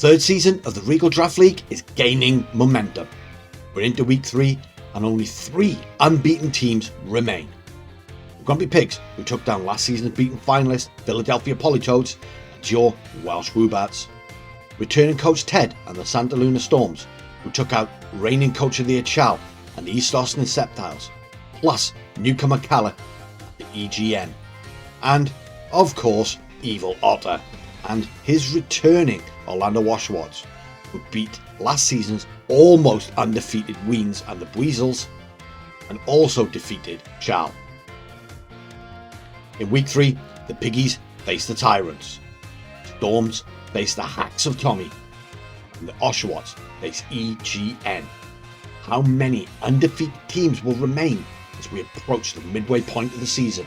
third season of the Regal Draft League is gaining momentum. We're into week 3 and only 3 unbeaten teams remain. The Grumpy Pigs, who took down last season's beaten finalist Philadelphia Politoeds, and your Welsh Woobats. Returning coach Ted and the Santa Luna Storms, who took out reigning coach of the year Chow and the East Austin Sceptiles, plus newcomer Calla at the EGN. And, of course, Evil Otter and his returning Orlando Oshawotts, who beat last season's almost undefeated Weens and the Buizels, and also defeated Chow. In week 3, the Piggies face the Tyrants, Storms face the Hacks of Tommy, and the Oshawotts face EGN. How many undefeated teams will remain as we approach the midway point of the season?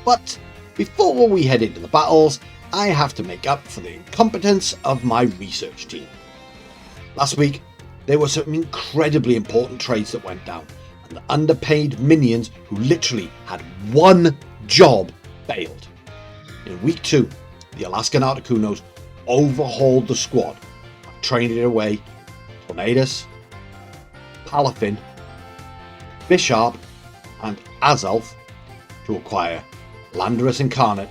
But before we head into the battles, I have to make up for the incompetence of my research team. Last week, there were some incredibly important trades that went down, and the underpaid minions who literally had one job failed. In week 2, the Alaskan Articunos overhauled the squad, trading away Tornadus, Palafin, Bisharp, and Azalf to acquire Landorus Incarnate,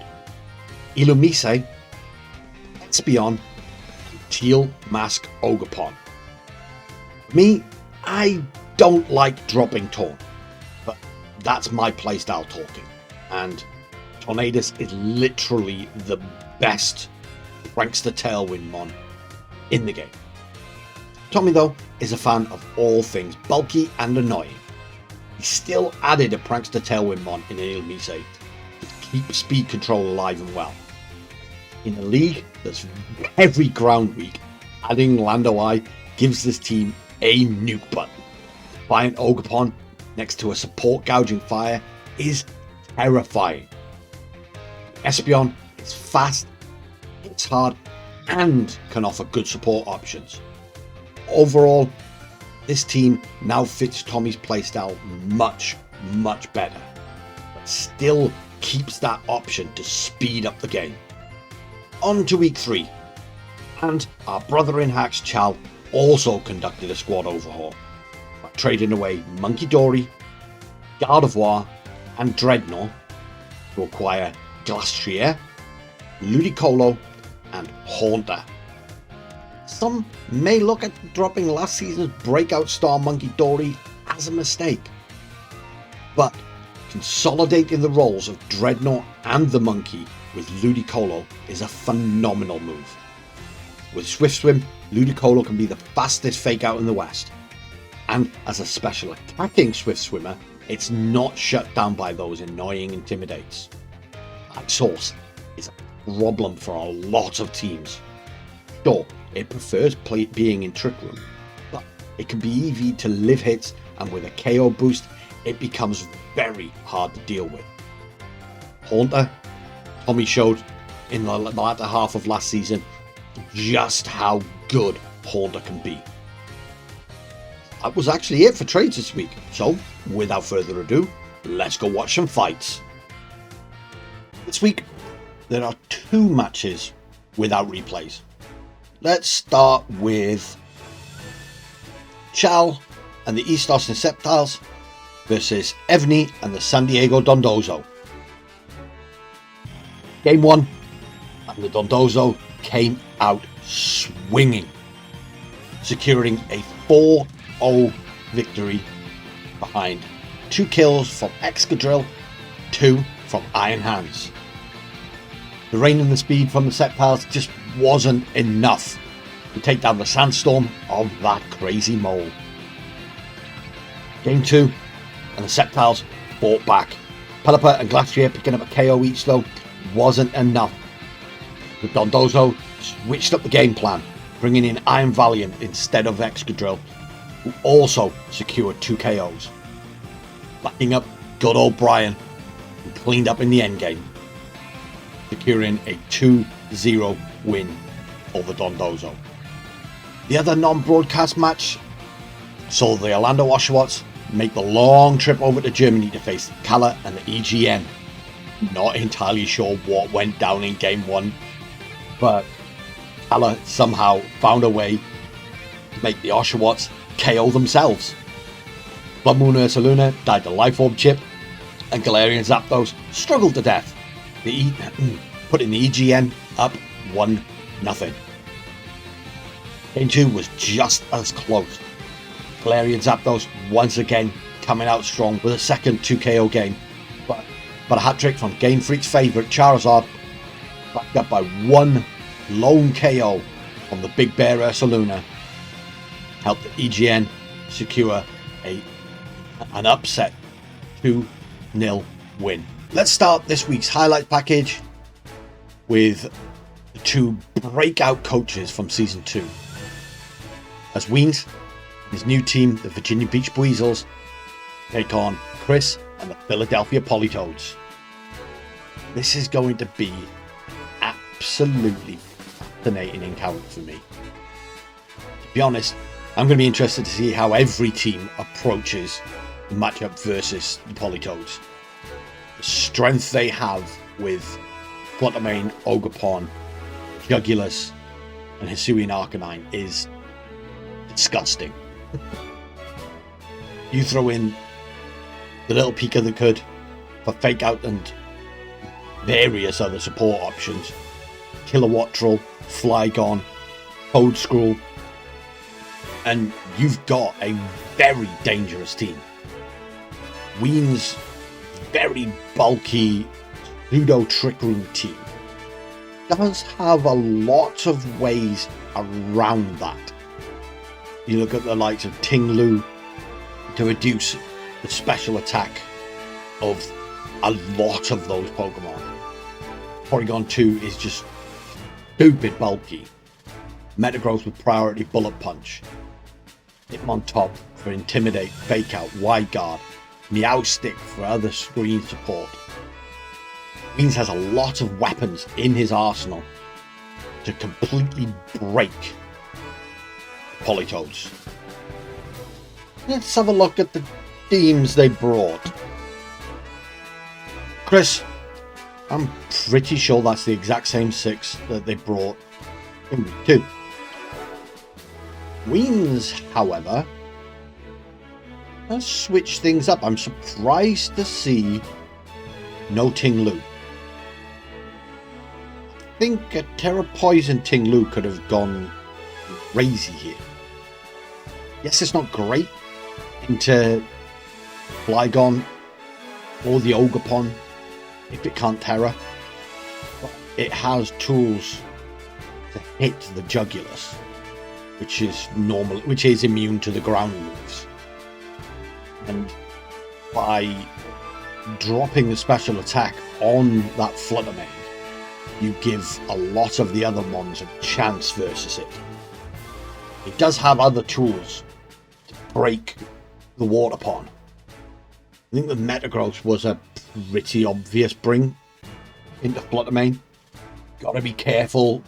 Illumise, Espion, and Teal Mask Ogerpon. Me, I don't like dropping Taunt, but that's my playstyle talking, and Tornadus is literally the best Prankster Tailwind mon in the game. Tommy, though, is a fan of all things bulky and annoying. He still added a Prankster Tailwind mon in Illumise to keep speed control alive and well. In a league that's every ground week, adding Lando Eye gives this team a nuke button. Defiant Ogerpon next to a support gouging fire is terrifying. Espion is fast, hits hard, and can offer good support options. Overall, this team now fits Tommy's playstyle much better, but still keeps that option to speed up the game. On to week 3, and our brother in hacks Chow also conducted a squad overhaul by trading away Monkey Dory, Gardevoir, and Dreadnought to acquire Glastrier, Ludicolo, and Haunter. Some may look at dropping last season's breakout star Monkey Dory as a mistake, but consolidating the roles of Dreadnought and the Monkey with Ludicolo is a phenomenal move. With Swift Swim, Ludicolo can be the fastest fake out in the West, and as a special attacking Swift Swimmer, it's not shut down by those annoying Intimidates. Ice Source is a problem for a lot of teams. Sure, it prefers being in Trick Room, but it can be EV to live hits, and with a KO boost, it becomes very hard to deal with. Haunter, Tommy showed in the latter half of last season just how good Haunter can be. That was actually it for trades this week, so without further ado, let's go watch some fights. This week, there are 2 matches without replays. Let's start with Chow and the East Austin Sceptiles versus Evney and the San Diego Dondozo. Game 1, and the Dondozo came out swinging, securing a 4-0 victory behind 2 kills from Excadrill, 2 from Iron Hands. The rain and the speed from the Sceptiles just wasn't enough to take down the sandstorm of that crazy mole. Game 2, and the Sceptiles fought back. Pelipper and Glastrier picking up a KO each though wasn't enough. The Dondozo switched up the game plan, bringing in Iron Valiant instead of Excadrill, who also secured 2 KOs. Backing up good old Brian, who cleaned up in the endgame, securing a 2-0 win over Dondozo. The other non-broadcast match saw the Orlando Oshawotts make the long trip over to Germany to face Calla and the EGN. Not entirely sure what went down in game 1, but Hala somehow found a way to make the Oshawotts KO themselves. Blood Moon Ursaluna died to Life Orb chip, and Galarian Zapdos struggled to death, putting the EGN up 1-0. Game 2 was just as close. Galarian Zapdos once again coming out strong with a second 2KO game, but a hat-trick from Game Freak's favourite Charizard, backed up by one lone KO from the Big Bear Ursaluna, helped the EGN secure an upset 2-0 win. Let's start this week's highlight package with the two breakout coaches from Season 2. As Weens, his new team, the Virginia Beach Buizels, take on Chris and the Philadelphia Politoeds. This is going to be absolutely fascinating encounter for me. To be honest, I'm going to be interested to see how every team approaches the matchup versus the Politoeds. The strength they have with Fluttermane, Ogerpon, Jugulus, and Hisuian Arcanine is disgusting. You throw in the little Pika that could for Fake Out and various other support options, Kilowattrel, Flygon, Toedscruel, and you've got a very dangerous team. Weens' very bulky pseudo trick room team does have a lot of ways around that. You look at the likes of Ting-Lu to reduce the special attack of a lot of those Pokemon. Porygon 2 is just stupid bulky. Metagross with priority Bullet Punch. Hitmontop for Intimidate, Fake Out, Wide Guard. Meowstick for other screen support. Weens has a lot of weapons in his arsenal to completely break Politoeds. Let's have a look at the teams they brought. Chris, I'm pretty sure that's the exact same 6 that they brought in week 2. Weens, however, has switched things up. I'm surprised to see no Ting-Lu. I think a Terra Poison Ting-Lu could have gone crazy here. Yes, it's not great into Flygon or the Ogerpon if it can't Terra, but it has tools to hit the Jugulus, which is immune to the ground moves. And by dropping the special attack on that Fluttermane, you give a lot of the other mons a chance versus it. It does have other tools to break the Water Pond. I think the Metagross was a pretty obvious bring into Fluttermane. Got to be careful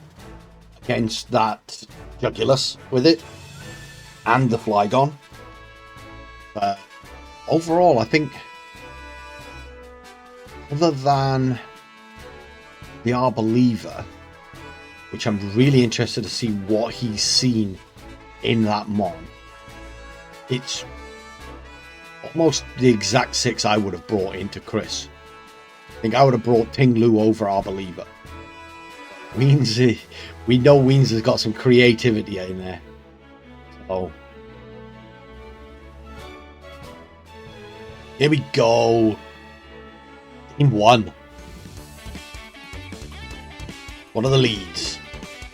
against that Jugulus with it and the Flygon. But overall, I think other than the Arbeliever, which I'm really interested to see what he's seen in that mon, it's almost the exact 6 I would have brought into Chris. I think I would have brought Ting-Lu over Arbeliever. Weens, we know Weens has got some creativity in there. So here we go. Team 1. What are the leads?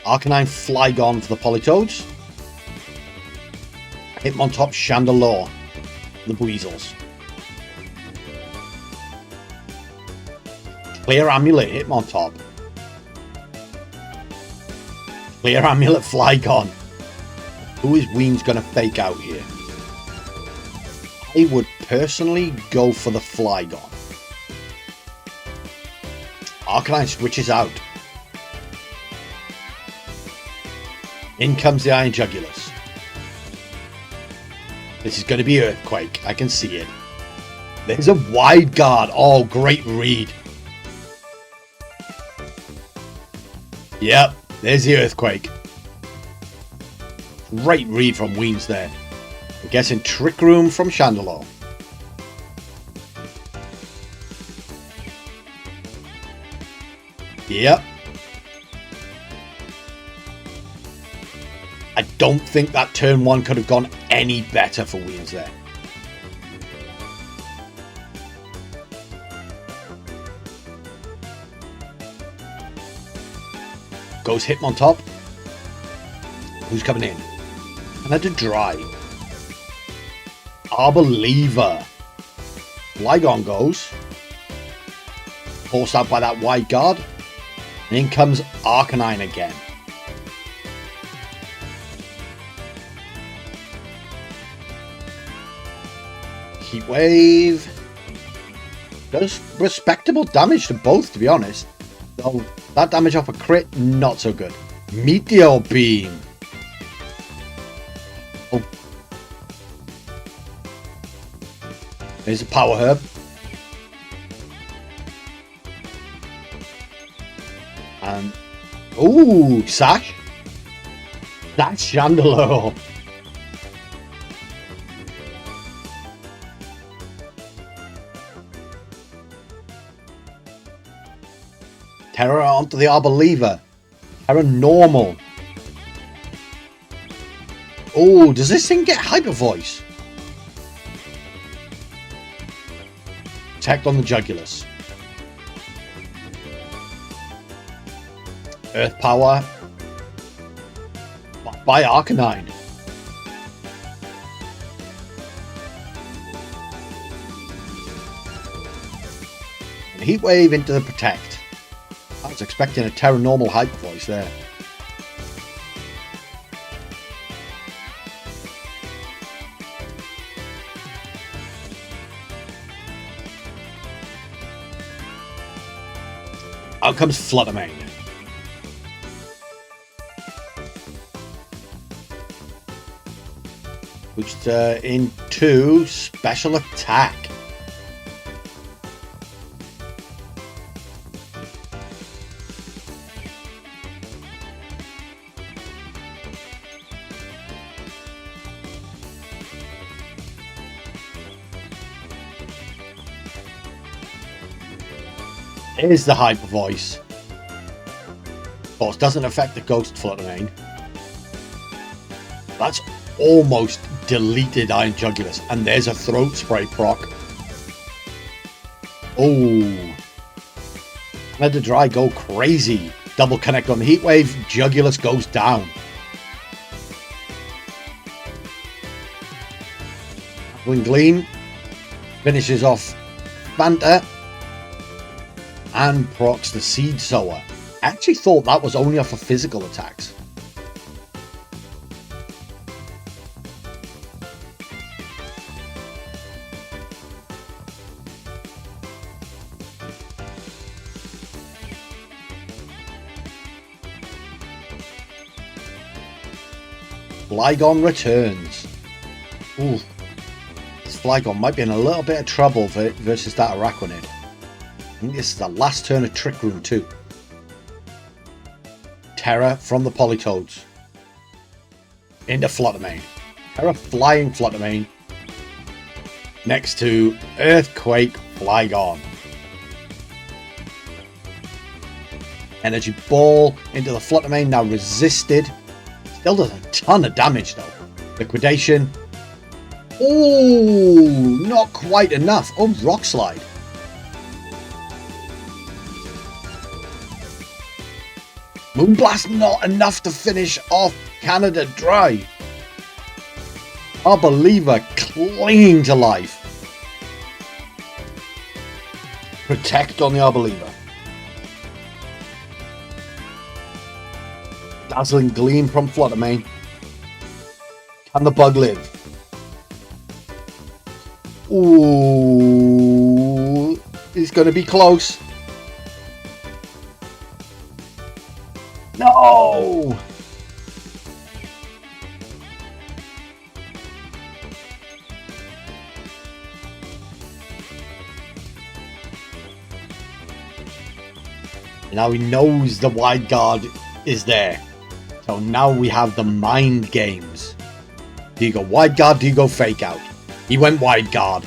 Arcanine Flygon for the Politoeds. Hitmontop Chandelure, the Buizels. Clear Amulet Hitmontop. Clear Amulet Flygon. Who is Weens going to fake out here? I would personally go for the Flygon. Arcanine switches out. In comes the Iron Jugulus. This is going to be Earthquake. I can see it. There's a Wide Guard. Oh, great read. Yep, there's the Earthquake. Great read from Weens there. I'm guessing Trick Room from Chandelure. Yep. I don't think that turn 1 could have gone any better for Weens there. Goes Hitmontop. Who's coming in? Canada Dry. Arboliva. Flygon goes. Forced out by that wide guard. And in comes Arcanine again. Heat Wave. Does respectable damage to both, to be honest. Though that damage off a crit, not so good. Meteor Beam. Oh. There's a Power Herb. And ooh, Sash. That's Chandelure. Terra onto the Arboliva. Terra normal. Oh, does this thing get Hyper Voice? Protect on the Jugulus. Earth Power by Arcanine. And Heat Wave into the Protect. I was expecting a Terra normal Hyper Voice there. Out comes Fluttermane. Which into special attack. Is the Hyper Voice. Of course, doesn't affect the Ghost Fluttermane. That's almost deleted Iron Jugulus. And there's a Throat Spray proc. Oh. Let the Dry go crazy. Double connect on the Heat Wave. Jugulus goes down. Wing Gleam finishes off Fanta. And procs the Seed Sower. I actually thought that was only off of physical attacks. Flygon returns. Ooh. This Flygon might be in a little bit of trouble versus that Araquanid. I think this is the last turn of Trick Room too. Terra from the Politoeds. Into Fluttermane. Terra flying Fluttermane. Next to Earthquake Flygon. Energy Ball into the Fluttermane, now resisted. Still does a ton of damage though. Liquidation. Oh, not quite enough. Oh, Rock Slide. Moonblast not enough to finish off Canada Dry. Arboliva clinging to life. Protect on the Arboliva. Dazzling Gleam from Fluttermane. Can the bug live? Ooh, it's going to be close. No! Now he knows the wide guard is there. So now we have the mind games. Do you go wide guard? Do you go fake out? He went wide guard.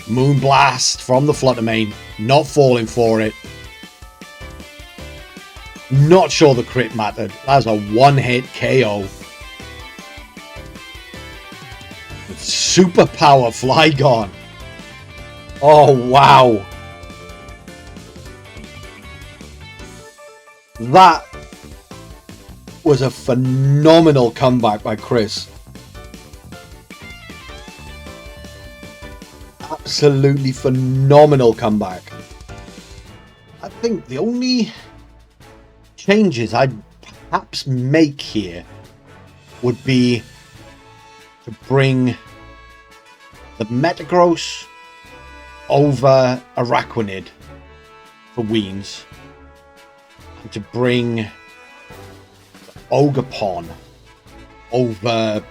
Moonblast from the Fluttermane. Not falling for it. Not sure the crit mattered. That's a one-hit KO. With superpower Flygon. Oh, wow. That was a phenomenal comeback by Chris. Absolutely phenomenal comeback. I think the only changes I'd perhaps make here would be to bring the Metagross over Araquanid for Weens, and to bring Ogerpon over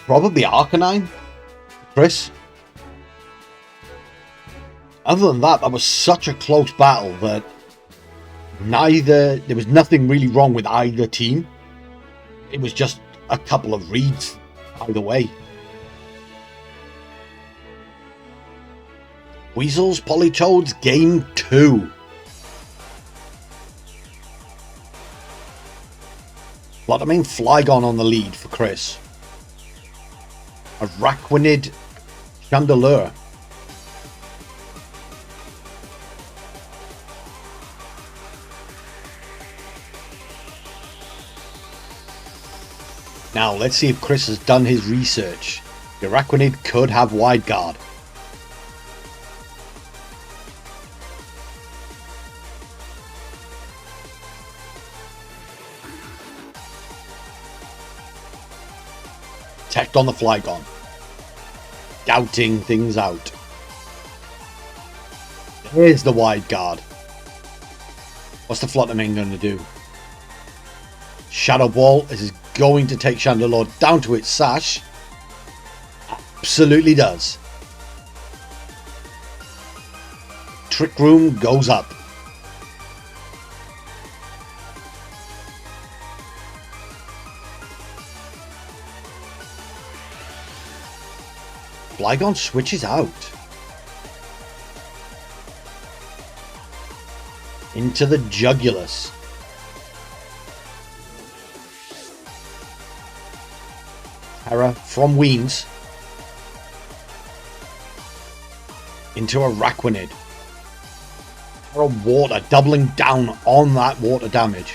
probably Arcanine, Chris. Other than that, that was such a close battle that there was nothing really wrong with either team. It was just a couple of reads either way. Buizels, Politoeds, game 2. Fluttermane, Flygon on the lead for Chris. Araquanid, Chandelure. Now, let's see if Chris has done his research. The Araquanid could have wide guard. Protect on the Flygon. Doubting things out. There's the wide guard. What's the Fluttermane going to do? Shadow Ball. This is going to take Chandelure down to its sash. Absolutely does. Trick Room goes up. Flygon switches out. Into the Jugulus. Terra from Weens. Into Araquanid. Terra Water, doubling down on that water damage.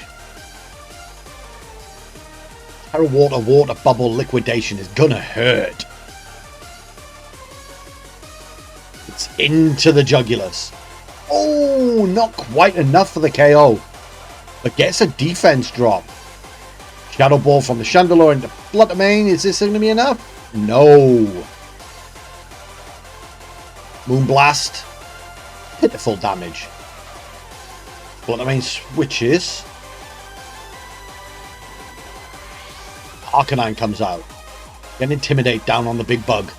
Terra Water, Water Bubble Liquidation is gonna hurt. It's into the Jugulus. Oh, not quite enough for the KO. But gets a defense drop. Shadow Ball from the Chandelure into Fluttermane. Is this going to be enough? No. Moonblast. Pitiful damage. Fluttermane switches. Arcanine comes out. Can Intimidate down on the big bug.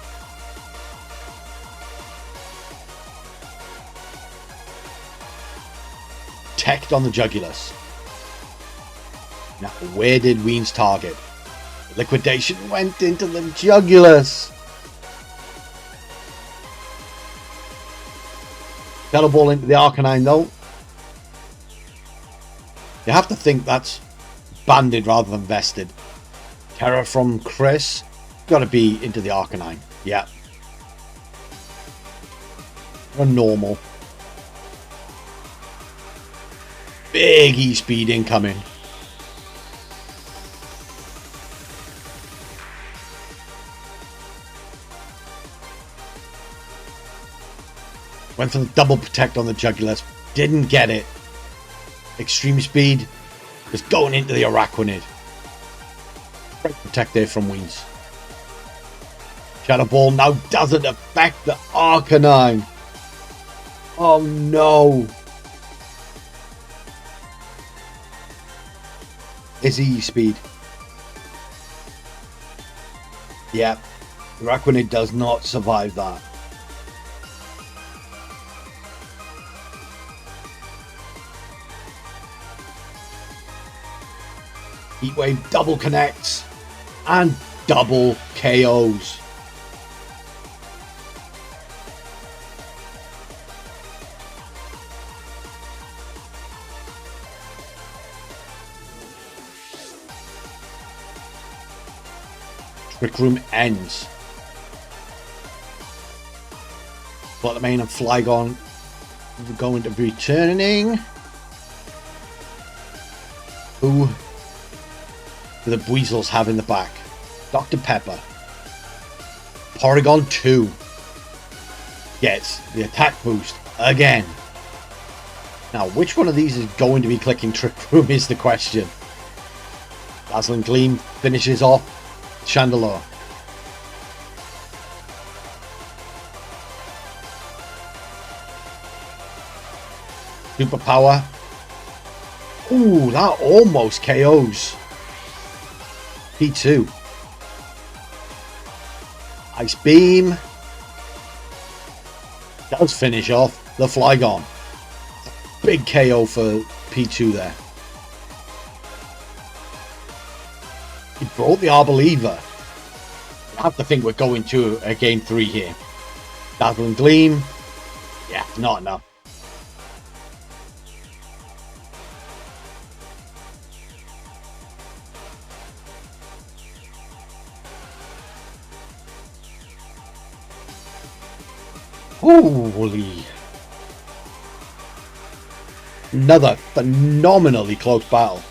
Protect on the Jugulus. Now, where did Weens target? Liquidation went into the Jugulus. Shadow Ball into the Arcanine, though. You have to think that's banded rather than vested. Terror from Chris. Got to be into the Arcanine. Yeah. A normal. Big E-Speed incoming. Went for the double protect on the Jugulus. Didn't get it. Extreme Speed is going into the Araquanid. Great protect there from Weens. Shadow Ball now doesn't affect the Arcanine. Oh no. Is he speed? Yeah. Araquanid does not survive that. Heat Wave double connects and double KOs. Trick Room ends. Bottomane and Flygon going to be returning. Who do the Buizels have in the back? Dr. Pepper. Porygon 2 gets the attack boost again. Now, which one of these is going to be clicking Trick Room is the question. Dazzling Gleam finishes off Chandelure. Superpower. Ooh, that almost KOs P2. Ice Beam does finish off the Flygon. Big KO for P2 there. He brought the Arboliva. I have to think we're going to a game 3 here. Dazzling Gleam. Yeah, not enough. Holy. Another phenomenally close battle.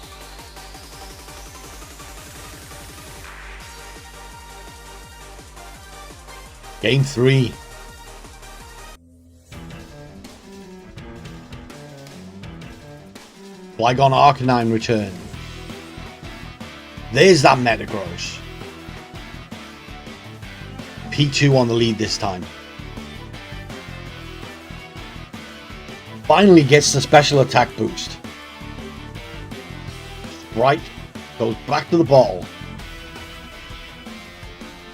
Game 3. Flygon Arcanine return. There's that Metagross. P2 on the lead this time. Finally gets the special attack boost. Sprite goes back to the bottle.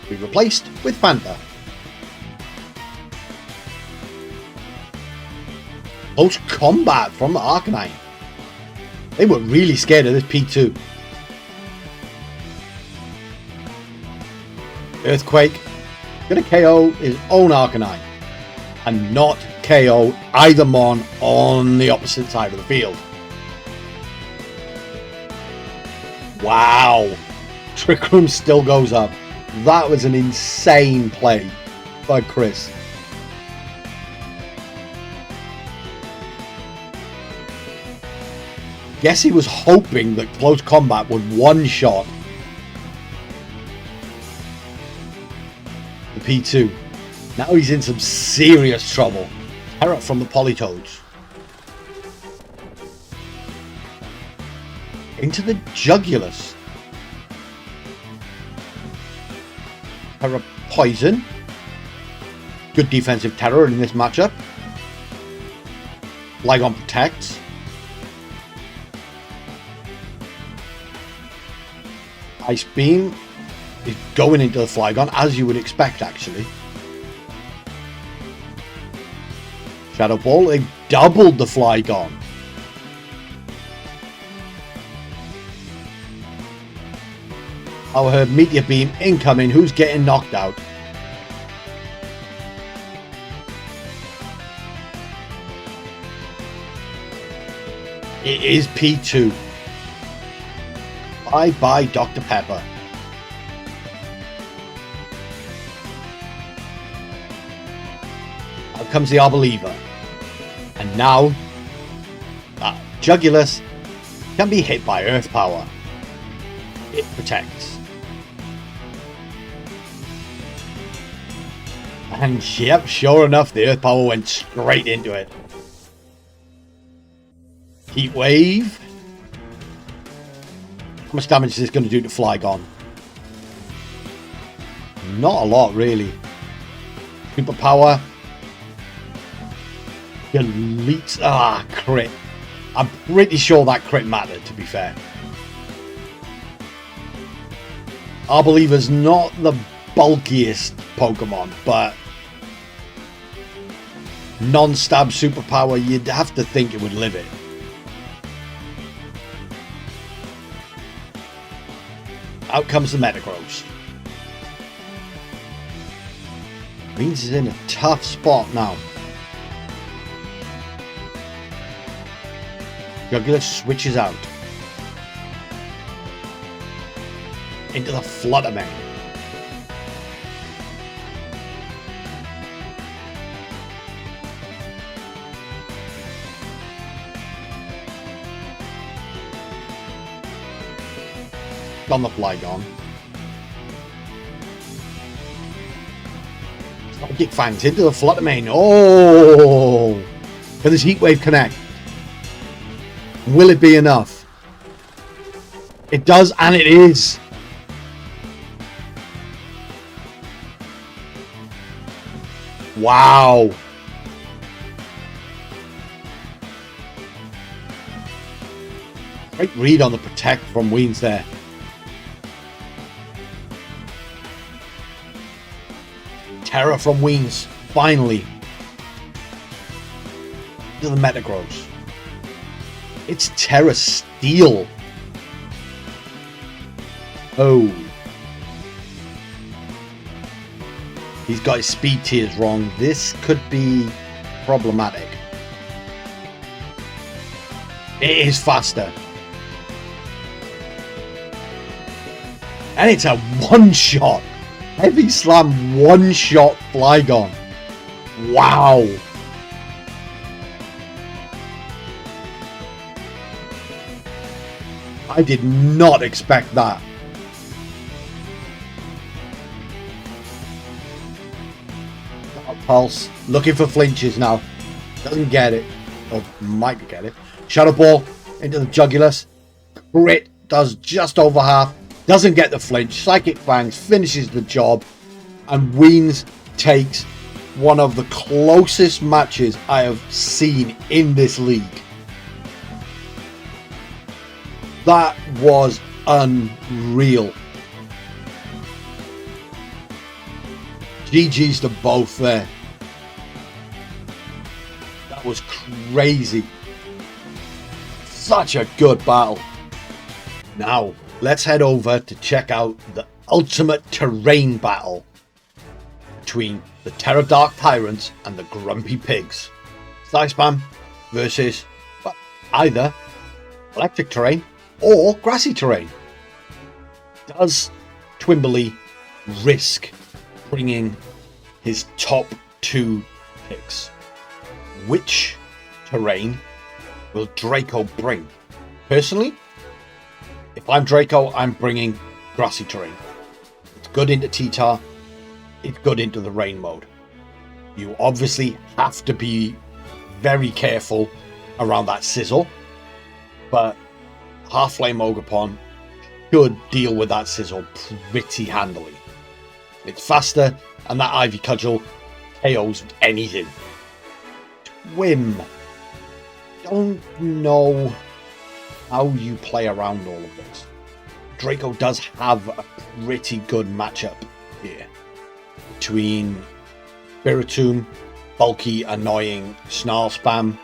Be replaced with Fanta. Close combat from the Arcanine. They were really scared of this P2. Earthquake gonna KO his own Arcanine and not KO either Mon on the opposite side of the field. Wow. Trick Room still goes up. That was an insane play by Chris. Guess he was hoping that close combat would one-shot the P2. Now he's in some serious trouble. Terra from the Politoeds. Into the Jugulus. Terra Poison. Good defensive Terror in this matchup. Flygon protects. Ice Beam is going into the Flygon, as you would expect, actually. Shadow Ball, they doubled the Flygon. I heard Meteor Beam incoming. Who's getting knocked out? It is P2. Bye-bye, Dr. Pepper. Out comes the Arboliva. And now, that Jugulus can be hit by Earth Power. It protects. And yep, sure enough, the Earth Power went straight into it. Heat Wave. How much damage is this going to do to Flygon? Not a lot, really. Superpower. Deletes. Ah, crit. I'm pretty sure that crit mattered, to be fair. Arboliva's not the bulkiest Pokemon, but non-stab superpower, you'd have to think it would live it. Out comes the Metagross. Beans is in a tough spot now. Jugular switches out. Into the Flutter Mane. On the Flygon. Psychic Fangs into the Flutter Mane. Oh! Can this Heat Wave connect? Will it be enough? It does, and it is. Wow. Great read on the Protect from Weens there. Terror from Weens, finally. To the Metagross. It's Terra Steel. Oh. He's got his speed tiers wrong. This could be problematic. It is faster. And it's a one-shot. Heavy Slam one-shot Flygon. Wow. I did not expect that. Pulse. Looking for flinches now. Doesn't get it. Or might get it. Shadow Ball into the Jugulus. Crit does just over half. Doesn't get the flinch. Psychic Fangs finishes the job. And Weens takes one of the closest matches I have seen in this league. That was unreal. GG's to both there. That was crazy. Such a good battle. Now, let's head over to check out the ultimate terrain battle between the Terra Dark Tyrants and the Grumpy Pigs. Slice Spam versus either electric terrain or grassy terrain. Does Twimberly risk bringing his top two picks? Which terrain will Draco bring? Personally, if I'm Draco, I'm bringing grassy terrain. It's good into T-Tar. It's good into the rain mode. You obviously have to be very careful around that sizzle, but Half Flame Ogerpon should deal with that sizzle pretty handily. It's faster, and that Ivy Cudgel KOs anything. Twim. Don't know how you play around all of this. Draco does have a pretty good matchup here between Spiritomb, bulky, annoying Snarl Spam,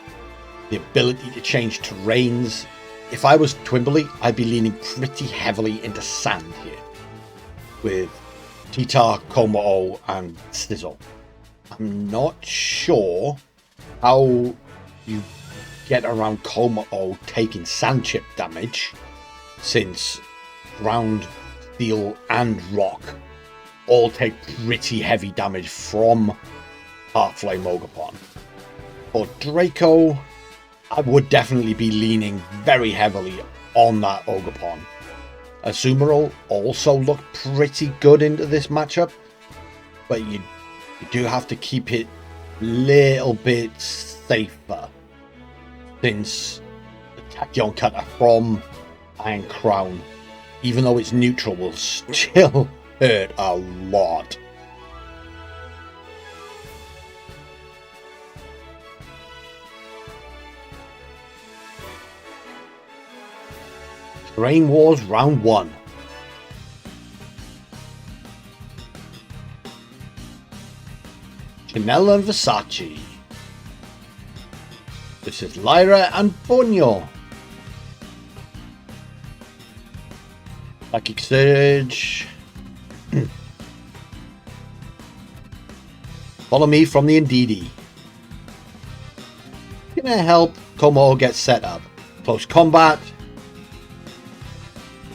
the ability to change terrains. If I was Twimberly, I'd be leaning pretty heavily into sand here with T-Tar, Kommo-o, and Sizzle. I'm not sure how you get around Kommo-o taking sand chip damage, since ground, steel, and rock all take pretty heavy damage from Half Flame Ogerpon. For Draco, I would definitely be leaning very heavily on that Ogerpon. Azumarill also looked pretty good into this matchup, but you do have to keep it a little bit safer, since the Tachyon Cutter from Iron Crown, even though it's neutral, will still hurt a lot. Terrain Wars Round 1. Chanel and Versace. This is Lyra and Ponyo. Psychic Surge. Follow me from the Indeedee. Gonna help Como get set up. Close combat.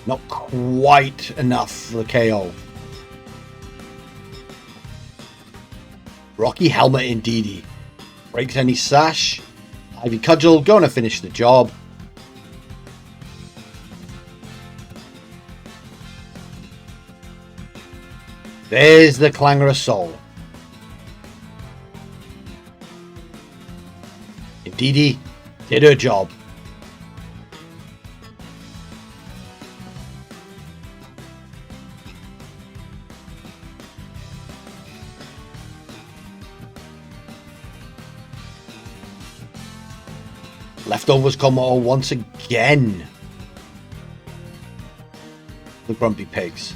Not quite enough for the KO. Rocky Helmet Indeedee. Breaks any sash. Ivy Cudgel gonna finish the job. There's the Clangorous Soul. Indeedee did her job. Leftovers come all once again. The Grumpy Pigs.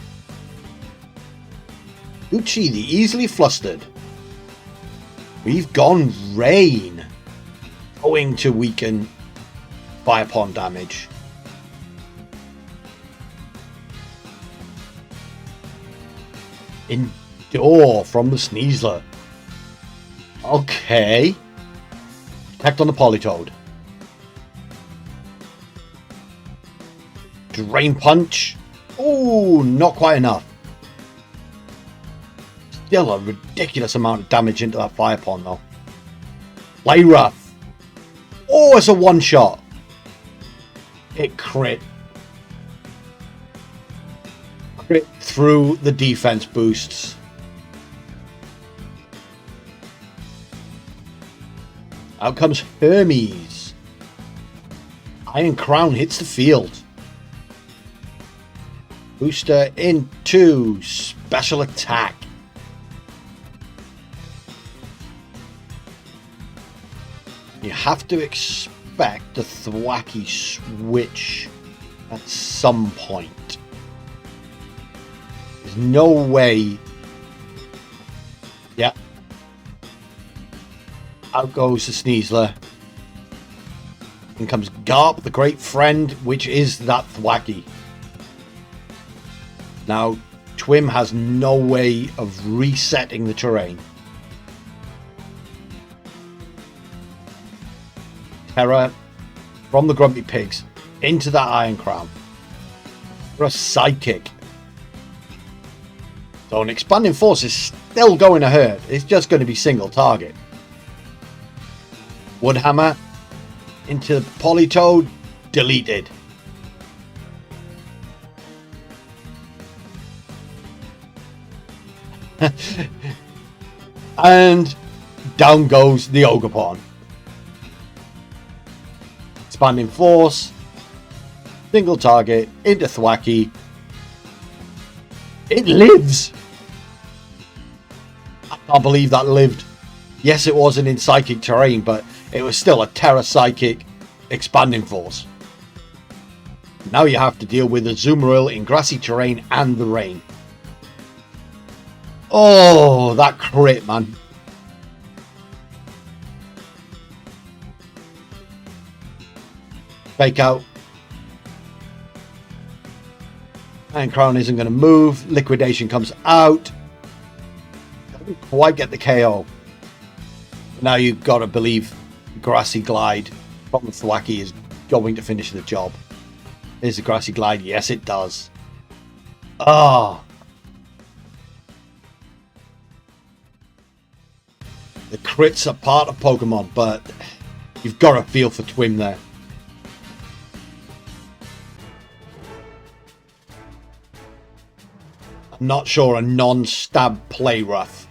Gucci the easily flustered. We've gone Rain. Going to weaken Fire Pond damage. Endure from the Sneasler. Okay. Protect on the Politoed. Drain Punch. Oh, not quite enough. Still a ridiculous amount of damage into that Fire Pond though. Play Rough. Oh, it's a one shot. It crit. Crit through the defense boosts. Out comes Hermes. Iron Crown hits the field. Booster into special attack. You have to expect the Thwacky switch at some point. There's no way. Yeah. Out goes the Sneasler. In comes Garp, the great friend, which is that Thwacky. Now, Twim has no way of resetting the terrain. Terra from the Grumpy Pigs into that Iron Crown for a Psychic. So an Expanding Force is still going to hurt. It's just going to be single target. Woodhammer into Politoed, deleted. And down goes the Ogerpon. Expanding Force, single target into Thwacky. It lives. I can't believe that lived. Yes, it wasn't in Psychic terrain, but it was still a Terra Psychic Expanding Force. Now you have to deal with the Azumarill in grassy terrain and the rain. Oh, that crit, man. Fake out. Iron Crown isn't going to move. Liquidation comes out. Doesn't quite get the KO. Now you've got to believe Grassy Glide from the Thwacky is going to finish the job. Is the Grassy Glide? Yes, it does. Ah. The crits are part of Pokemon, but you've got to feel for Twim there. I'm not sure a non-stab play rough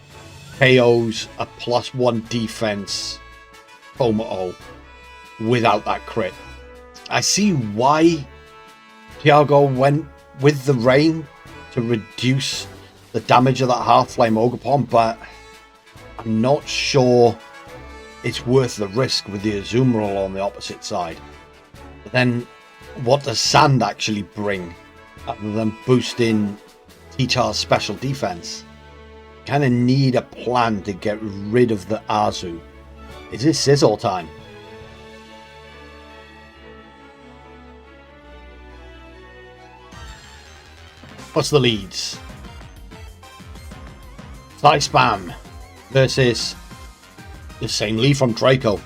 KOs a +1 defense Kommo without that crit. I see why Tiago went with the rain to reduce the damage of that half-flame Ogerpon, but I'm not sure it's worth the risk with the Azumarill on the opposite side. But then what does Sand actually bring other than boosting T-Tar's special defense? Kind of need a plan to get rid of the Azu. Is it Sizzle time? What's the leads? Sly Spam versus the same lead from Draco.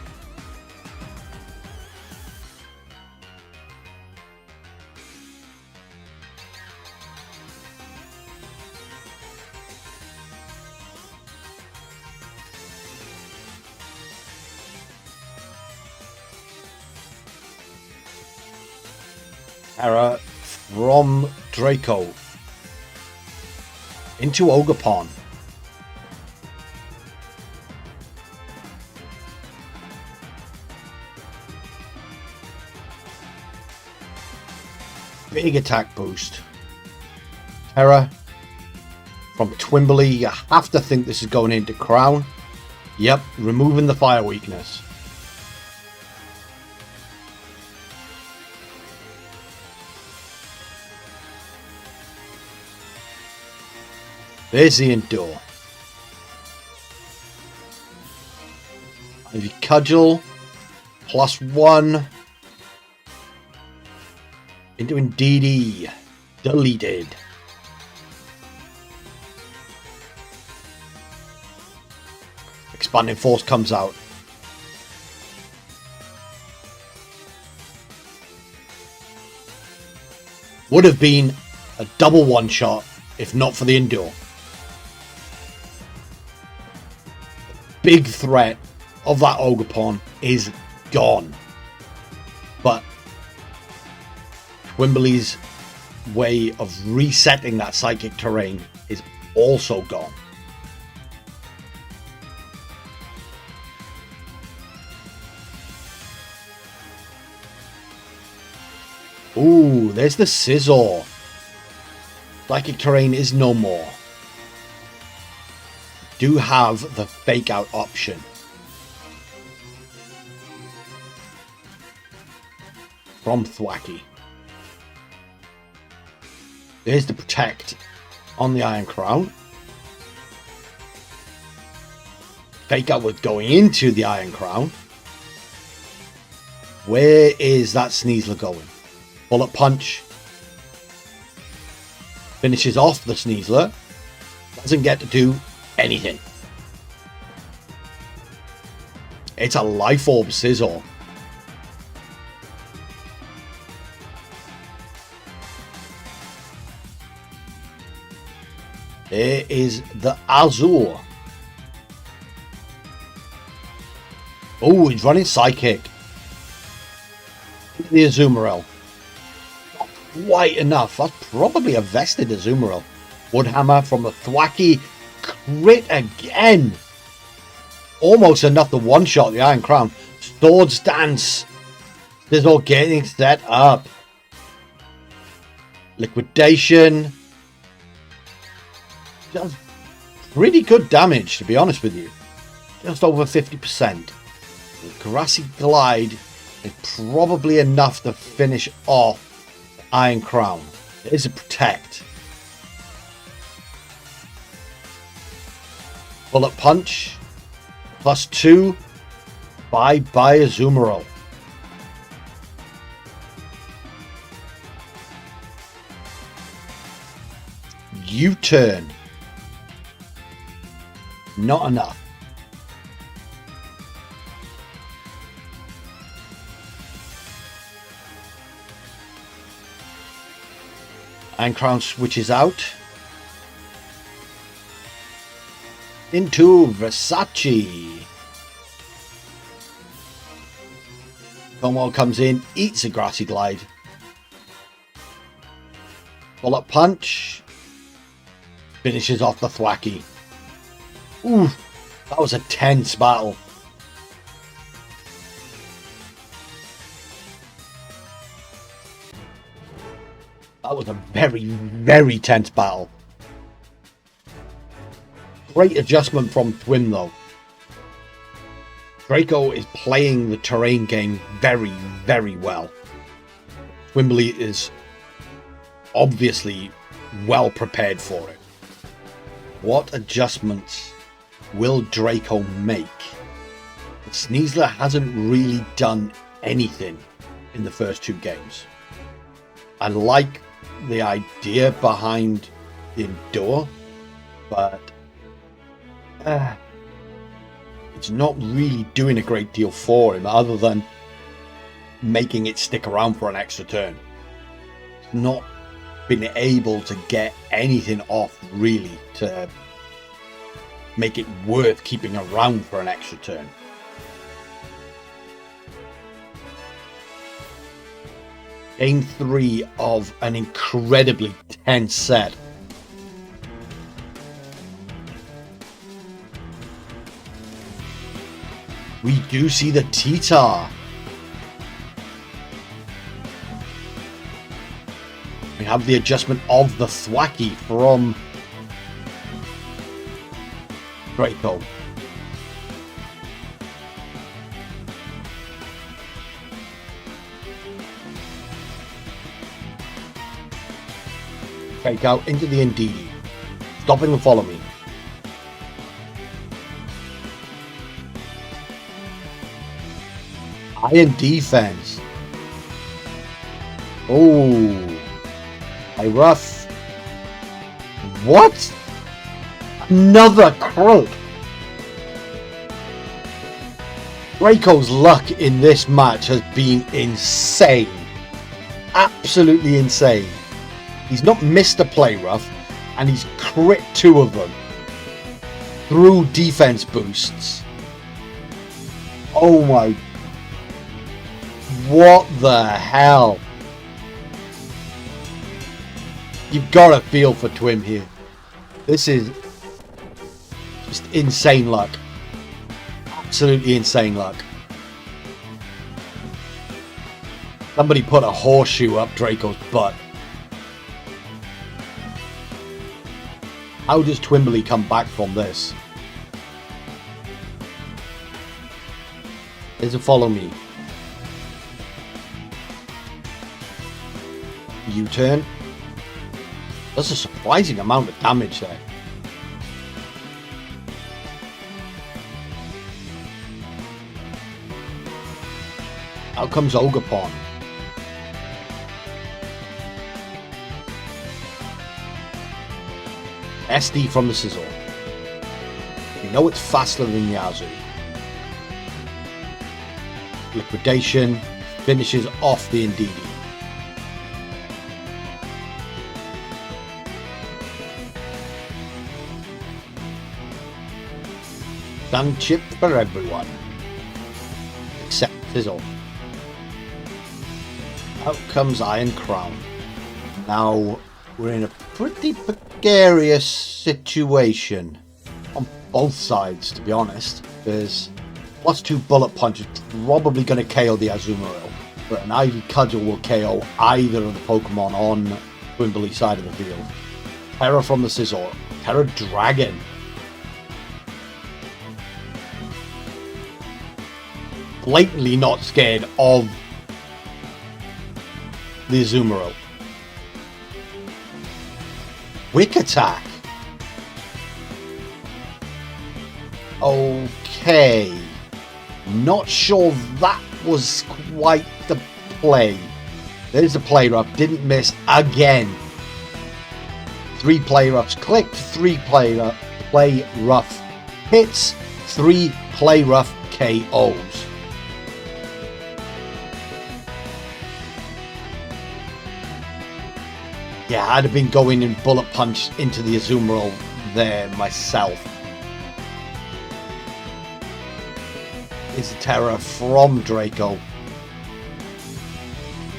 Terror from Draco into Ogerpon. Big attack boost. Terror from Twimberly. You have to think this is going into Crown. Yep, removing the fire weakness. There's the Endure. Ivy Cudgel. +1. Into Indeedee. Deleted. Expanding Force comes out. Would have been a double one-shot if not for the Endure. Big threat of that Ogerpon is gone. But Twimberly's way of resetting that psychic terrain is also gone. Ooh, there's the Scizor. Psychic terrain is no more. Do have the fake out option. From Thwacky. There's the Protect on the Iron Crown. Fake out with going into the Iron Crown. Where is that Sneasler going? Bullet Punch. Finishes off the Sneasler. Doesn't get to do anything. It's a Life Orb Scizor. There is the Azure. Oh, he's running Psychic. The Azumarill. Not quite enough. That's probably a vested Azumarill. Woodhammer from the Thwacky. Crit again. Almost enough to one-shot the Iron Crown. Swords Dance. This is all getting set up. Liquidation. Does pretty good damage, to be honest with you. Just over 50%. The Grassy Glide is probably enough to finish off the Iron Crown. It is a Protect. Bullet Punch. +2. Bye-bye Azumarill. U-turn. Not enough. Iron Crown switches out into Versace. Cornwall comes in, eats a Grassy Glide. Bullet Punch. Finishes off the Thwacky. Ooh, that was a tense battle. That was a very, very tense battle. Great adjustment from Twim though. Draco is playing the terrain game very, very well. Twimberly is obviously well prepared for it. What adjustments will Draco make? The Sneasler hasn't really done anything in the first two games. I like the idea behind the Endure, but it's not really doing a great deal for him other than making it stick around for an extra turn. It's not been able to get anything off really to make it worth keeping around for an extra turn. Game 3 of an incredibly tense set. We do see the T-Tar. We have the adjustment of the Thwacky from Draco. Fake out into the Indeedee. Stopping and follow me. Iron defense. Oh. I rough. What? Another crit. Draco's luck in this match has been insane. Absolutely insane. He's not missed a play rough, and he's crit 2 of them through defense boosts. Oh my. What the hell? You've got to feel for Twim here. This is just insane luck. Absolutely insane luck. Somebody put a horseshoe up Draco's butt. How does Twimberly come back from this? There's a follow me. U-turn. That's a surprising amount of damage there. Out comes Ogerpon. SD from the Sizzle. We know it's faster than Yazoo. Liquidation finishes off the Indeedee. Sun chip for everyone. Except Sizzle. Out comes Iron Crown. Now we're in a pretty precarious situation on both sides, to be honest. There's +2 Bullet Punch is probably going to KO the Azumarill, but an Ivy Cudgel will KO either of the Pokemon on Twimberly's side of the field. Terra from the Scizor. Terra Dragon. Blatantly not scared of the Azumarill. Wick Attack. Okay. Not sure that was quite the play. There's a play rough. Didn't miss again. 3 play roughs clicked. 3 play rough hits. 3 play rough KOs. Yeah, I'd have been going in Bullet Punch into the Azumarill there myself. It's a Terra from Draco.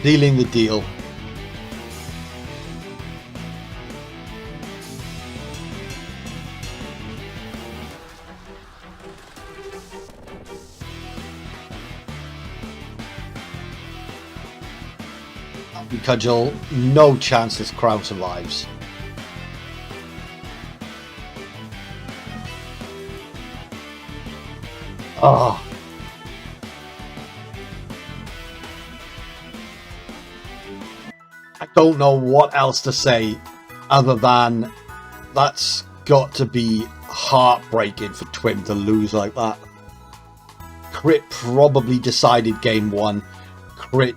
Dealing the deal. Cudgel, no chance this Crown survives. Oh. I don't know what else to say other than that's got to be heartbreaking for Twim to lose like that. Crit probably decided game 1. Crit,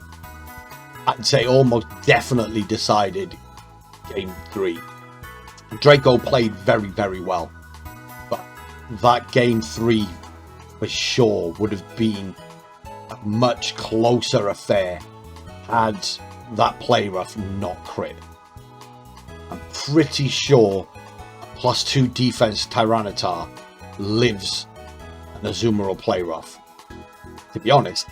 I'd say almost definitely decided game 3. Draco played very, very well, but that game 3 for sure would have been a much closer affair had that play rough not crit. I'm pretty sure a +2 defense Tyranitar lives an Azumarill play rough. To be honest,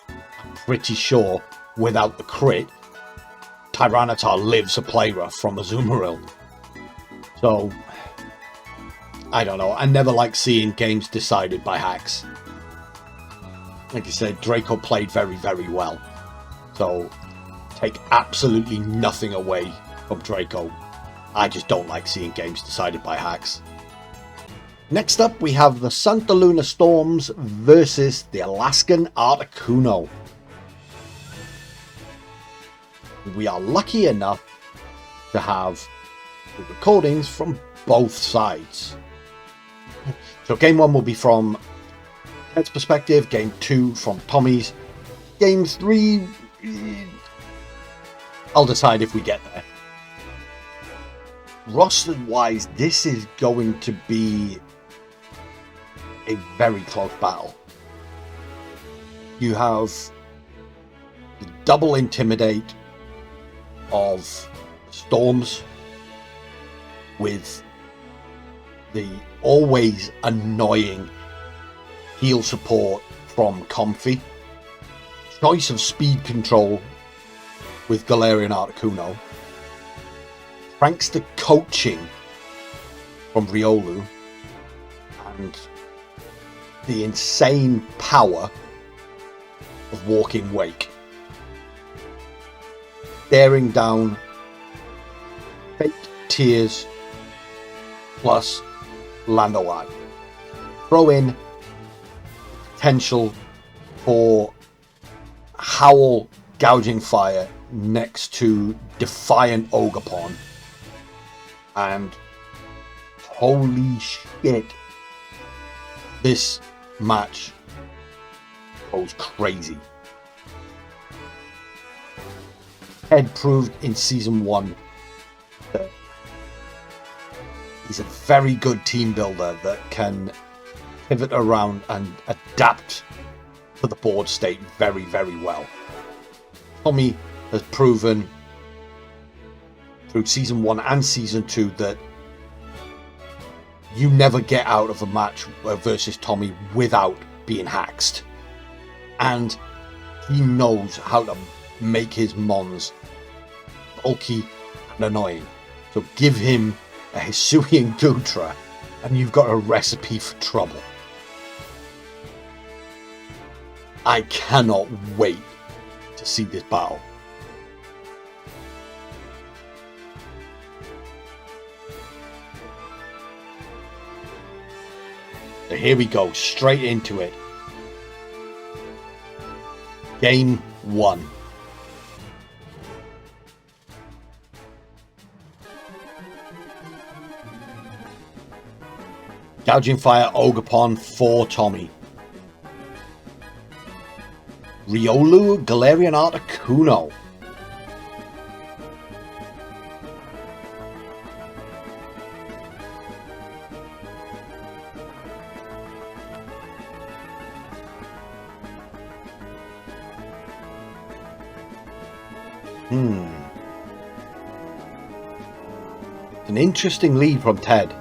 I'm pretty sure without the crit, Tyranitar lives a play rough from Azumarill. So, I don't know. I never like seeing games decided by hacks. Like I said, Draco played very, very well. So, take absolutely nothing away from Draco. I just don't like seeing games decided by hacks. Next up, we have the Santa Luna Storms versus the Alaskan Articuno. We are lucky enough to have the recordings from both sides. So game 1 will be from Ted's perspective, game 2 from Tommy's, game 3 I'll decide if we get there. Roster wise, this is going to be a very close battle. You have the double intimidate of Storms with the always annoying heal support from Comfy, choice of speed control with Galarian Articuno, prankster coaching from Riolu, and the insane power of Walking Wake. Bearing down Fake Tears plus Landowag. Throw in potential for Howl Gouging Fire next to Defiant Ogerpon, and holy shit, this match goes crazy. Ed proved in Season 1 that he's a very good team builder that can pivot around and adapt to the board state very, very well. Tommy has proven through Season 1 and Season 2 that you never get out of a match versus Tommy without being haxed. And he knows how to make his mons bulky and annoying. So give him a Hisuian Gutra and you've got a recipe for trouble. I cannot wait to see this battle. So here we go, straight into it. Game 1. Gouging Fire Ogerpon for Tommy. Riolu Galarian Articuno. An interesting lead from Ted.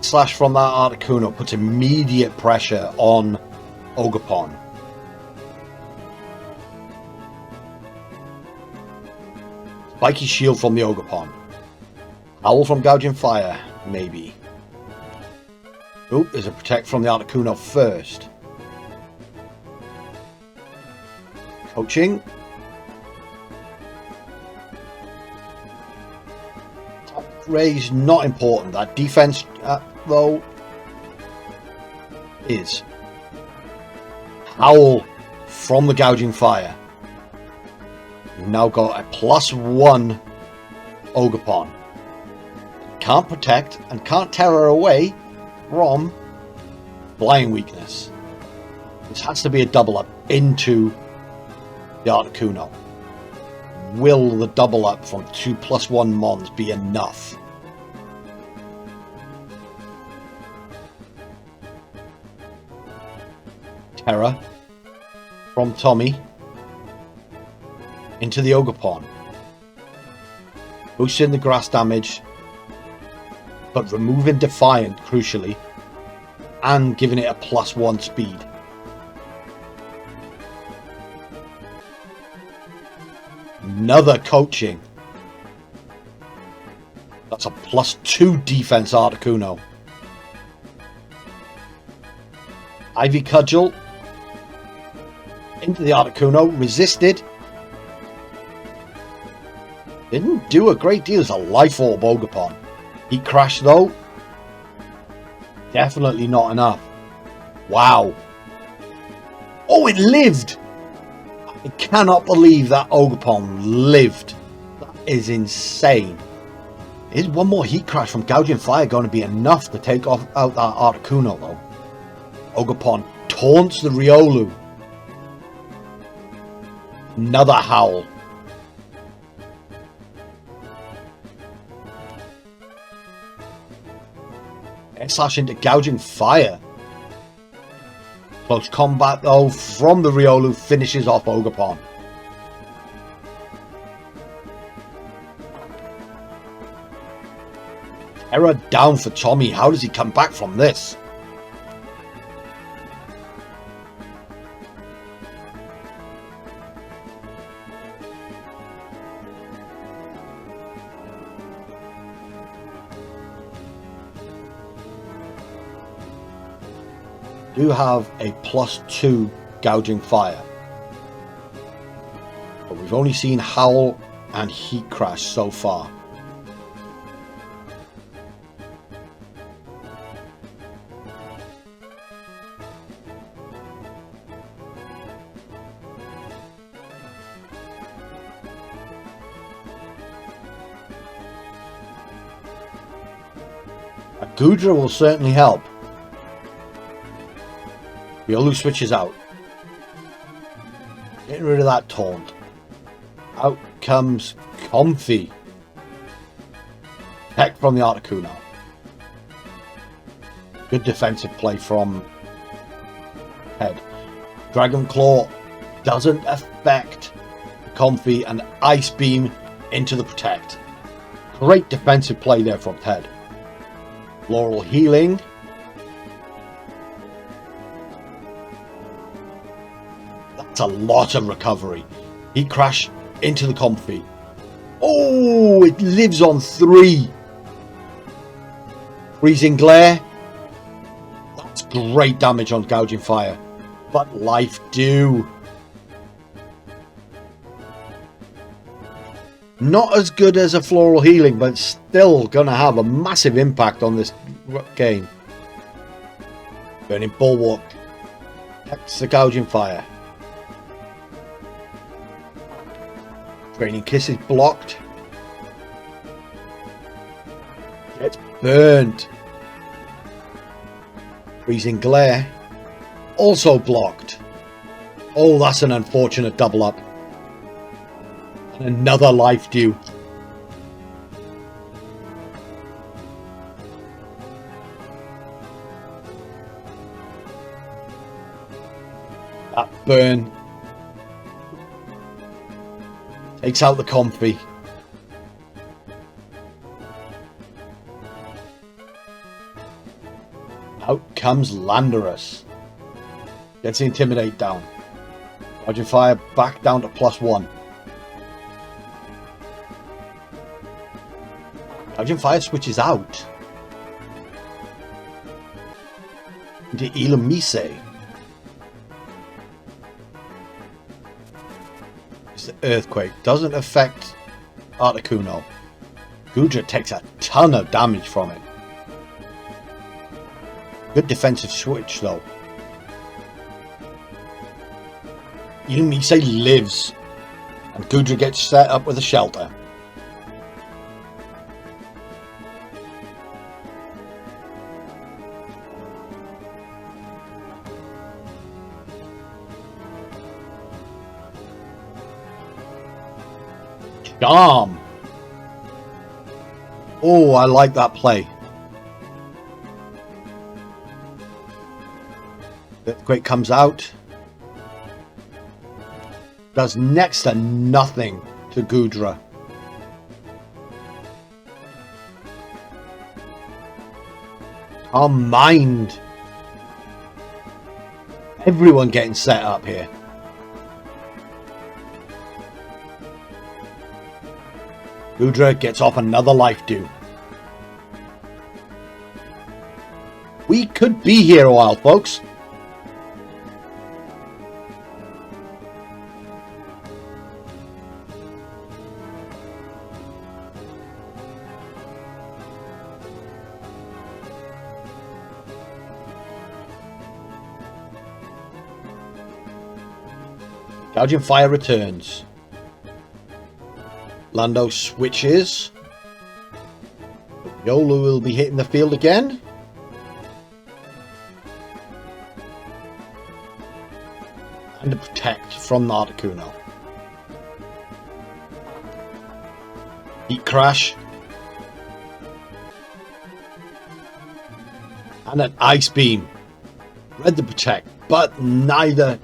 Slash from that Articuno puts immediate pressure on Ogerpon. Spiky Shield from the Ogerpon. Howl from Gouging Fire, maybe. Oh, there's a Protect from the Articuno first. Coaching. Raise, not important. That defense, though, is. Howl from the Gouging Fire. We've now got a +1 Ogerpon. Can't protect and can't terror away from Flying Weakness. This has to be a double up into the Articuno. will the double up from 2+1 Mons be enough? Terror from Tommy into the Ogerpon, boosting the grass damage, but removing Defiant crucially, and giving it a +1 speed. Another coaching. That's a +2 defense Articuno. Ivy Cudgel into the Articuno, resisted. Didn't do a great deal as a Life Orb Ogerpon. Heat Crash though, definitely not enough. Wow. Oh, it lived! I cannot believe that Ogerpon lived. That is insane. Is one more Heat Crash from Gouging Fire going to be enough to take out that Articuno though? Ogerpon taunts the Riolu. Another Howl. Slash into Gouging Fire. Close combat though from the Riolu finishes off Ogerpon. Terror down for Tommy. How does he come back from this? Do have a +2 Gouging Fire, but we've only seen Howl and Heat Crash so far. A Goodra will certainly help. Riolu switches out. Getting rid of that taunt. Out comes Comfy. Heck from the Articuno. Good defensive play from Head. Dragon Claw doesn't affect Comfy, and Ice Beam into the Protect. Great defensive play there from Head. Floral Healing. A lot of recovery. Heat Crash into the Comfy. Oh, it lives on 3. Freezing Glare. That's great damage on Gouging Fire. But Life Dew. Not as good as a Floral Healing, but still gonna have a massive impact on this game. Burning Bulwark. Protects the Gouging Fire. Draining Kiss is blocked. Gets burned. Freezing Glare. Also blocked. Oh, that's an unfortunate double up. And another Life Dew. That burn takes out the Comfy. Out comes Landorus. Gets the Intimidate down. Gouging Fire back down to +1. Gouging Fire switches out into Ilamise. The Earthquake doesn't affect Articuno. Goodra takes a ton of damage from it. Good defensive switch though. Ilamise lives, and Goodra gets set up with a shelter. Charm. Oh, I like that play. Earthquake comes out. Does next to nothing to Goodra. Calm Mind. Everyone getting set up here. Goodra gets off another life dew. We could be here a while, folks. Gouging Fire returns. Lando switches. Riolu will be hitting the field again. And a Protect from the Articuno. Heat Crash. And an Ice Beam. Read the Protect, but neither...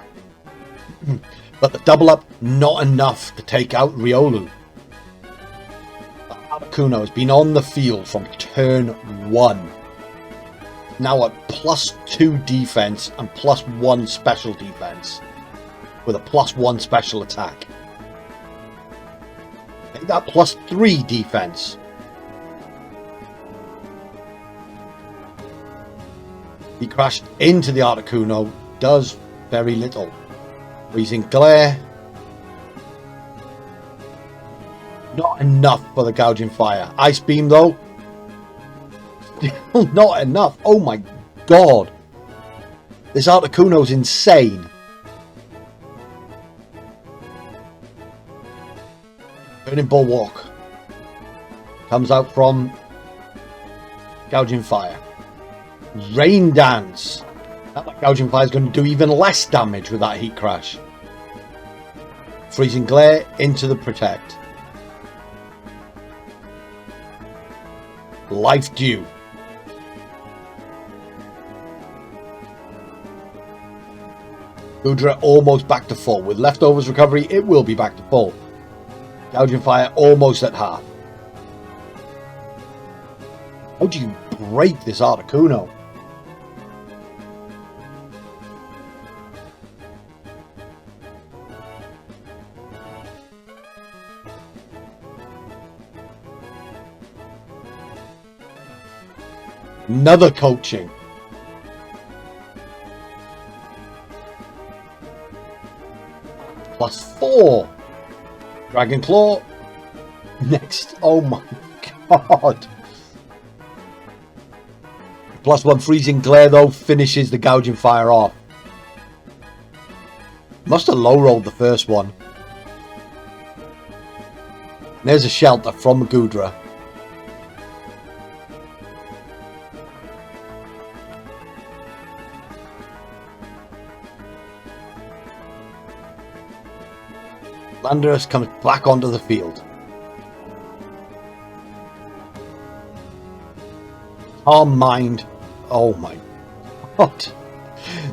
But the double up, not enough to take out Riolu. The Articuno has been on the field from turn 1. Now at +2 defense and +1 special defense. With a +1 special attack. Take that +3 defense. He crashed into the Articuno, does very little. Freezing Glare. Not enough for the Gouging Fire. Ice Beam though. Still not enough. Oh my god. This Articuno's insane. Burning Bulwark. Comes out from Gouging Fire. Rain Dance. That Gouging Fire is going to do even less damage with that Heat Crash. Freezing Glare into the Protect. Life Dew. Goodra almost back to full. With leftovers recovery, it will be back to full. Gouging Fire almost at half. How do you break this Articuno? Another coaching. +4. Dragon Claw. Next. Oh my god. +1 Freezing Glare though finishes the Gouging Fire off. Must have low rolled the first one. There's a shelter from Goodra. Landorus comes back onto the field. Calm Mind. Oh my god.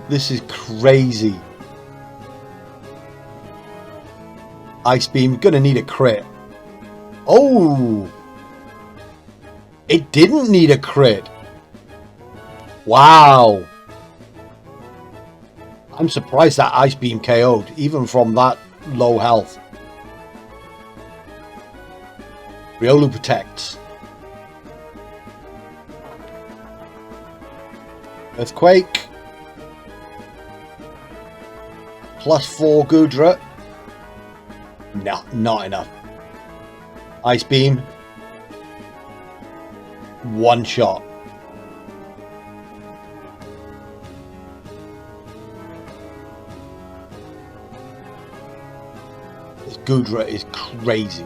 This is crazy. Ice Beam. Gonna need a crit. Oh. It didn't need a crit. Wow. I'm surprised that Ice Beam KO'd even from that low health. Riolu protects. Earthquake. +4 Goodra. No, not enough. Ice Beam. One shot. This Goodra is crazy.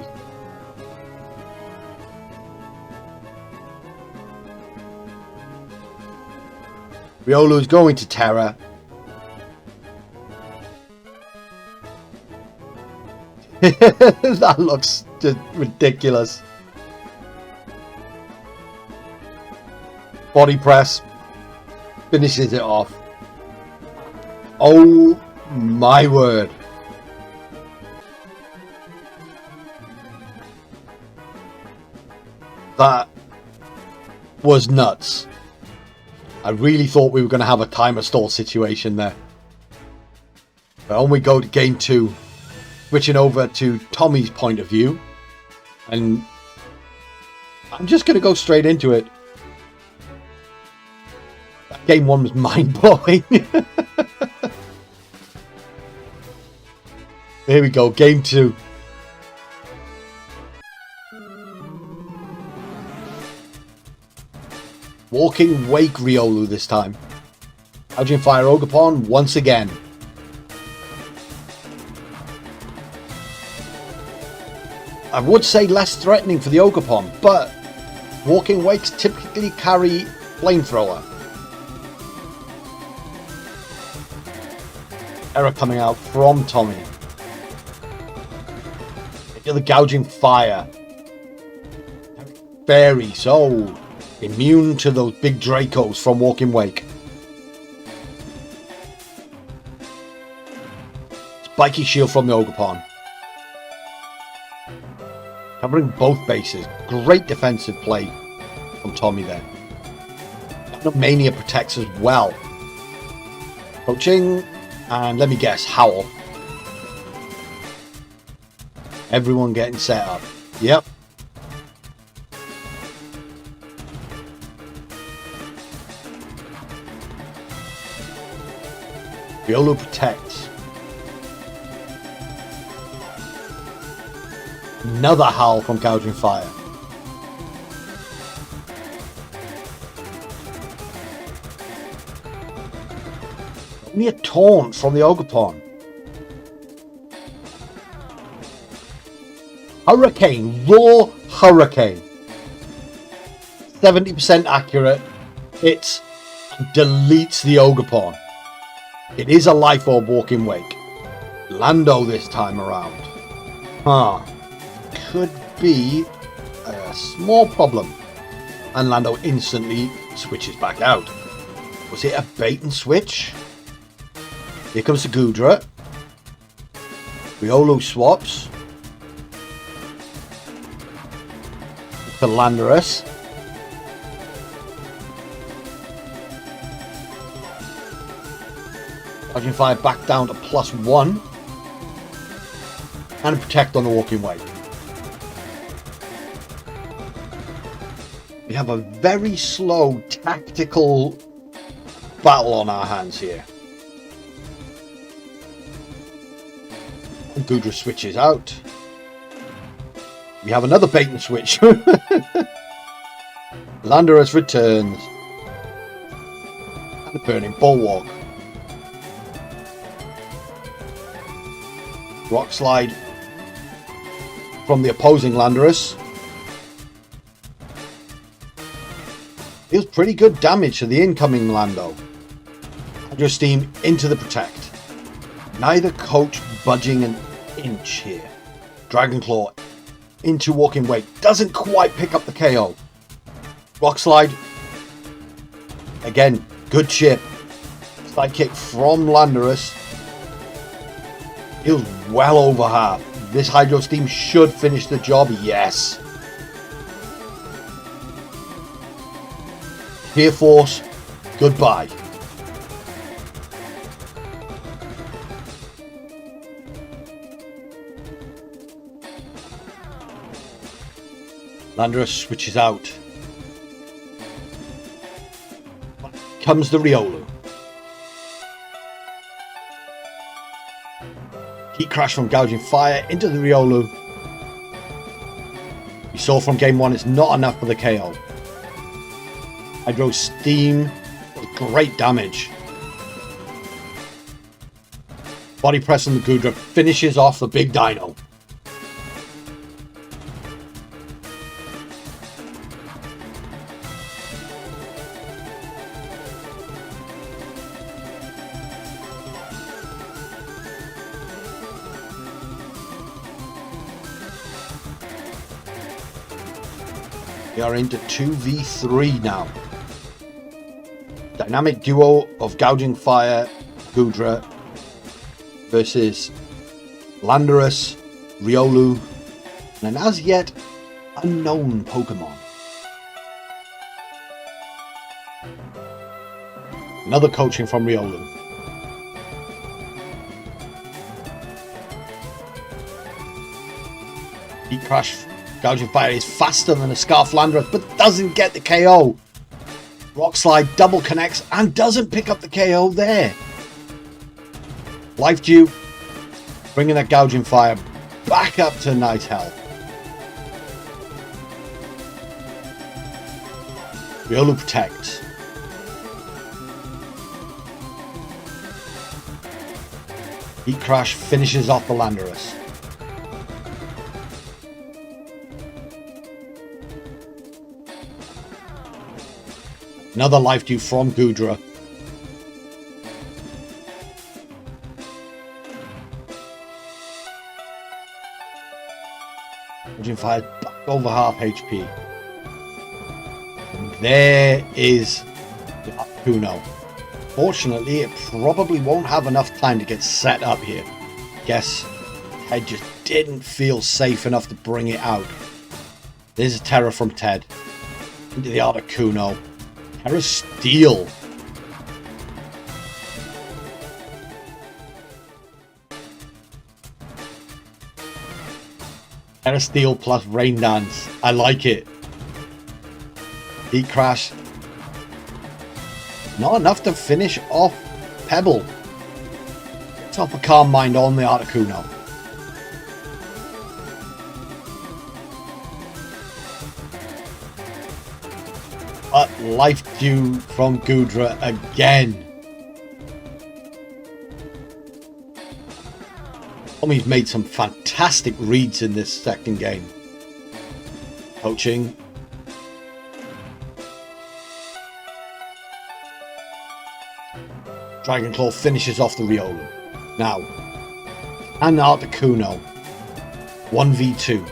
Riolu is going to Terra. That looks just ridiculous. Body press. Finishes it off. Oh my word. That was nuts. I really thought we were going to have a timer stall situation there. But on we go to game 2. Switching over to Tommy's point of view. And I'm just going to go straight into it. Game 1 was mind-blowing. Here we go, game 2. Walking Wake Riolu this time. Gouging Fire Ogerpon once again. I would say less threatening for the Ogerpon, but Walking Wakes typically carry Flamethrower. Error coming out from Tommy. Into the Gouging Fire. Fairy, so immune to those big Dracos from Walking Wake. Spiky Shield from the Ogerpon. Covering both bases. Great defensive play from Tommy there. Mania protects as well. Approaching. And let me guess, Howl. Everyone getting set up. Yep. Riolu protects. Another Howl from Gouging Fire. Only a taunt from the Ogerpon. Hurricane, raw Hurricane. 70% accurate. Hits and deletes the Ogerpon. It is a Life Orb Walking Wake. Lando this time around. Could be a small problem. And Lando instantly switches back out. Was it a bait and switch? Here comes the Goodra. Riolu swaps. For Landorus. Gouging Fire back down to +1. And protect on the Walking Wake. We have a very slow tactical battle on our hands here. And Goodra switches out. We have another bait and switch. Landorus returns. And a Burning Bulwark. Rock Slide from the opposing Landorus. Deals pretty good damage to the incoming Lando. Hydro Steam into the Protect. Neither coach budging an inch here. Dragon Claw into Walking Wake. Doesn't quite pick up the KO. Rock Slide. Again, good chip. Slide Kick from Landorus. Deals well over half. This Hydro Steam should finish the job. Yes. Spear Force, goodbye. Landorus switches out. Comes the Riolu. Heat Crash from Gouging Fire into the Riolu. We saw from game 1 it's not enough for the KO. Hydro Steam, great damage. Body Press on the Goodra finishes off the big dino. We are into 2v3 now. Dynamic duo of Gouging Fire, Goodra versus Landorus, Riolu, and an as yet unknown Pokemon. Another coaching from Riolu. Heat Crash, Gouging Fire is faster than a Scarf Landorus, but doesn't get the KO. Rock Slide double connects and doesn't pick up the KO there. Life Dew, bringing that Gouging Fire back up to nice health. Riolu protects. Heat Crash finishes off the Landorus. Another Life Dew from Goodra. Gouging Fire back over half HP. And there is the Articuno. Fortunately, it probably won't have enough time to get set up here. Guess Ted just didn't feel safe enough to bring it out. There's a Terra from Ted. Into the Articuno. Terra Steel. Terra Steel plus Rain Dance. I like it. Heat Crash. Not enough to finish off Pebble. Top of Calm Mind on the Articuno. But Life Dew from Goodra again. Tommy's made some fantastic reads in this second game. Coaching. Dragon Claw finishes off the Riolu. Now, and Articuno. 1v2.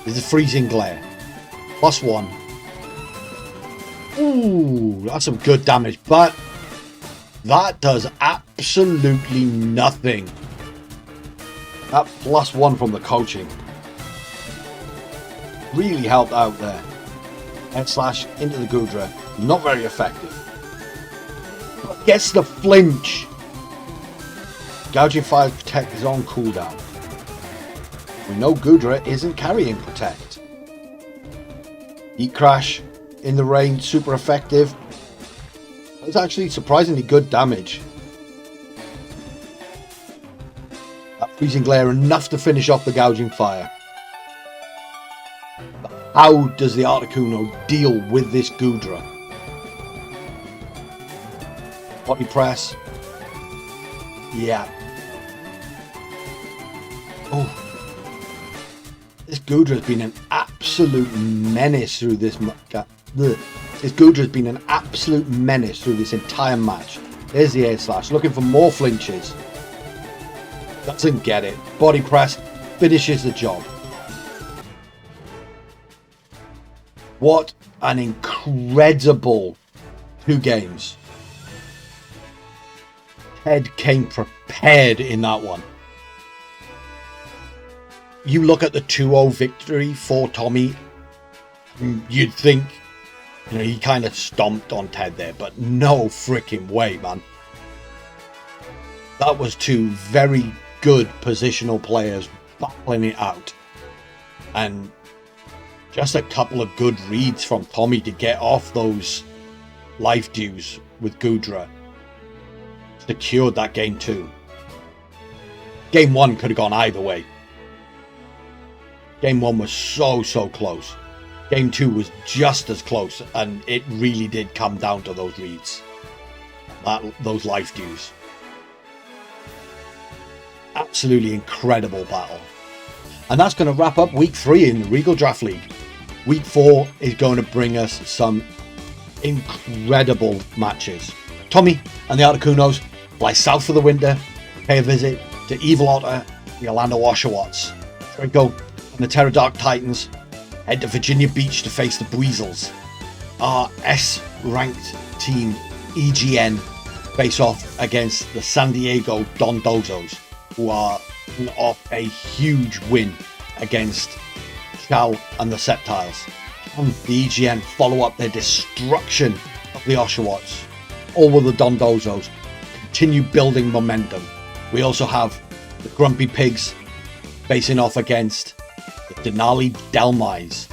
There's a Freezing Glare. +1. Ooh, that's some good damage, but that does absolutely nothing. That +1 from the coaching really helped out there. Head Slash into the Goodra. Not very effective. But gets the flinch. Gouging Fire Protect is on cooldown. We know Goodra isn't carrying Protect. Heat Crash in the rain, super effective. That's actually surprisingly good damage. That Freezing Glare enough to finish off the Gouging Fire. But how does the Articuno deal with this Goodra? Body Press. Yeah. Oh. This Goodra has been an absolute menace through this Goodra has been an absolute menace through this entire match. There's the Air Slash, looking for more flinches. Doesn't get it. Body Press finishes the job. What an incredible 2 games. Ted came prepared in that one. You look at the 2-0 victory for Tommy, you'd think, you know, he kind of stomped on Ted there, but no freaking way, man. That was 2 very good positional players battling it out. And just a couple of good reads from Tommy to get off those Life Dews with Goodra. Secured that game 2. Game 1 could have gone either way. Game 1 was so close. Game 2 was just as close, and it really did come down to those reads. Those Life Dews. Absolutely incredible battle. And that's going to wrap up week 3 in the Regal Draft League. Week 4 is going to bring us some incredible matches. Tommy and the Articunos fly south for the winter, pay a visit to Evil Otter, the Orlando Oshawotts. Draco and the Terra Dark Titans head to Virginia Beach to face the Buizels. Our S-ranked team, EGN, face off against the San Diego Dondozos, who are off a huge win against Chow and the Sceptiles. And the EGN follow up their destruction of the Oshawotts. All with the Dondozos continue building momentum. We also have the Grumpy Pigs facing off against the Denali Delmise.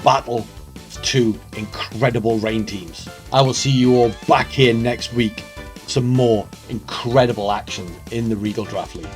Battle of two incredible rain teams. I will see you all back here next week for some more incredible action in the Regal Draft League.